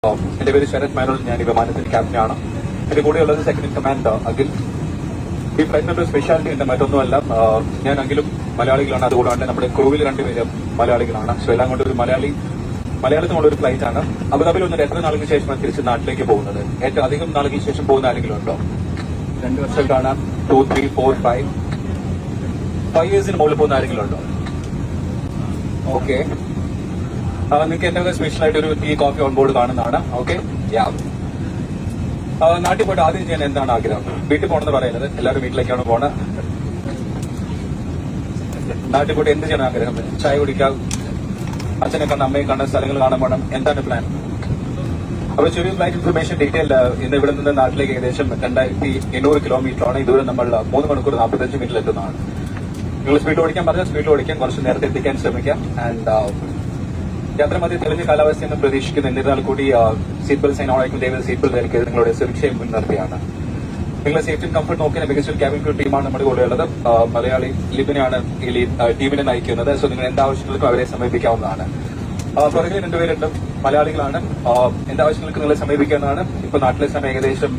എന്റെ പേര് ശരത് മേനോൻ, ഞാൻ ഈ വിമാനത്തിന്റെ ക്യാപ്റ്റനാണ്. എന്റെ കൂടെയുള്ളത് സെക്കൻഡ് ഇൻ കമാൻഡ് അഖിൽ. ഈ ഫ്ലൈറ്റിന്റെ ഒരു സ്പെഷ്യാലിറ്റി ഉണ്ട്, മറ്റൊന്നുമല്ല, ഞാൻ അഖിലും മലയാളികളാണ്. അതുകൂടാണ്ട് നമ്മുടെ ക്രൂവിൽ രണ്ടുപേരും മലയാളികളാണ്. സോ എല്ലാം കൊണ്ട് ഒരു മലയാളത്തിനുള്ള ഒരു ഫ്ലൈറ്റ് ആണ്. അബുദാബിയിൽ വന്നിട്ട് എത്ര നാളുകൾക്ക് ശേഷമാണ് തിരിച്ച് നാട്ടിലേക്ക് പോകുന്നത്? ഏറ്റവും അധികം നാളുകൾക്ക് ശേഷം പോകുന്ന ആരെങ്കിലും ഉണ്ടോ? 2 വർഷം കാണാം. 2, 3, 4, 5 ഇയേഴ്സിന് മുകളിൽ പോകുന്ന ആരെങ്കിലും ഉണ്ടോ? ഓക്കെ, നിങ്ങൾക്ക് എന്തെങ്കിലും സ്പെഷ്യൽ ആയിട്ട് ഒരു ടീ കോഫി ഓൺ ബോർഡ് കാണുന്നതാണ്. ഓക്കെ, നാട്ടിൽ പോയിട്ട് ആദ്യം ചെയ്യാൻ എന്താണ് ആഗ്രഹം? വീട്ടിൽ പോകണമെന്ന് പറയുന്നത്, എല്ലാവരും വീട്ടിലേക്കാണ് പോണത്. നാട്ടിൽ പോയിട്ട് എന്ത് ചെയ്യണം ആഗ്രഹം? ചായ കുടിക്കാം, അച്ഛനെ കാണാൻ, അമ്മയെ കാണാൻ, സ്ഥലങ്ങൾ കാണാൻ പോകണം. എന്താണ് പ്ലാൻ? അപ്പൊ ചെറിയ ഫ്ലൈറ്റ് ഇൻഫർമേഷൻ ഡീറ്റെയിൽ. ഇന്ന് ഇവിടെ നിന്ന് നാട്ടിലേക്ക് ഏകദേശം 2800 കിലോമീറ്ററാണ്. ഇതുവരെ നമ്മൾ 3 മണിക്കൂർ 45 മിനിറ്റിൽ എത്തുന്നതാണ്. നിങ്ങൾ സ്പീഡ് ഓടിക്കാൻ പറഞ്ഞാൽ സ്പീഡ് ഓടിക്കാൻ, കുറച്ച് നേരത്തെ എത്തിക്കാൻ ശ്രമിക്കാം. ആൻഡ് യാത്ര മധ്യ തെളിഞ്ഞ കാലാവസ്ഥയെന്ന് പ്രതീക്ഷിക്കുന്നു. എന്നിരുന്നാൽ കൂടി സീറ്റ് ബെൽറ്റ് സൈൻ ഓൺ ആയിരിക്കും. ദയവ് സീറ്റ് ബെൽറ്റ് ധരിക്കരുത്. നിങ്ങളുടെ സുരക്ഷയും മുൻനിർത്തിയാണ്. നിങ്ങളുടെ സേഫ്റ്റി കംഫർട്ട് നോക്കിയ മികച്ച ക്യാബിൻ ക്രൂ ടീമാണ് നമ്മുടെ കൂടെ ഉള്ളത്. മലയാളി ലിബിനെയാണ് ഈ ടീമിനെ നയിക്കുന്നത്. സോ നിങ്ങൾ എന്താവശ്യങ്ങൾക്കും അവരെ സമീപിക്കാവുന്നതാണ്. പുറകിൽ 2 പേരുണ്ട്, മലയാളികളാണ്. എന്താവശ്യങ്ങൾക്ക് നിങ്ങളെ സമീപിക്കാവുന്നതാണ്. ഇപ്പൊ നാട്ടിലെ സമയം ഏകദേശം